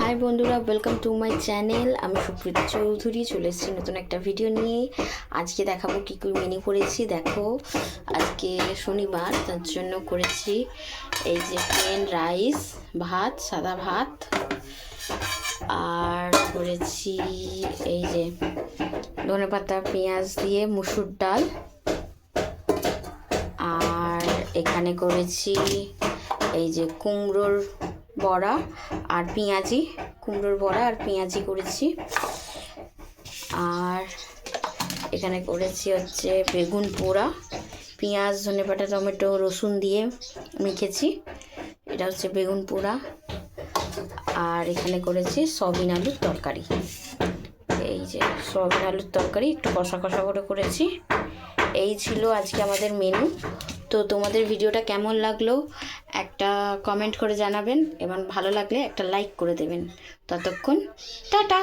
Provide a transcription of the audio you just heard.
High বন্ধুরা, welcome to my channel. আমি সুপ্রীতি চৌধুরী চলে এসেছি নতুন একটা ভিডিও নিয়ে। আজকে দেখাবো কী কী মেনু করেছি। দেখো, আজকে শনিবার, তার জন্য করেছি এই যে প্লেন রাইস, ভাত, সাদা ভাত, আর করেছি এই যে ধনেপাতা পেঁয়াজ দিয়ে মুসুর ডাল, আর এখানে করেছি এই যে কুমড়োর বড়া আর পেঁয়াজি, কুমড়োর বড়া আর পেঁয়াজি করেছি। আর এখানে করেছি হচ্ছে বেগুন পোড়া, পেঁয়াজ, ধনেপাতা, টমেটো, রসুন দিয়ে মেখেছি, এটা হচ্ছে বেগুন পোড়া। আর এখানে করেছি সয়াবিন আলুর তরকারি, এই যে সয়াবিন আলুর তরকারি একটু কষা কষা করে করেছি। এই ছিল আজকে আমাদের মেনু। তো তোমাদের ভিডিওটা কেমন লাগলো একটা কমেন্ট করে জানাবেন এবং ভালো লাগলে একটা লাইক করে দেবেন। ততক্ষণ টাটা।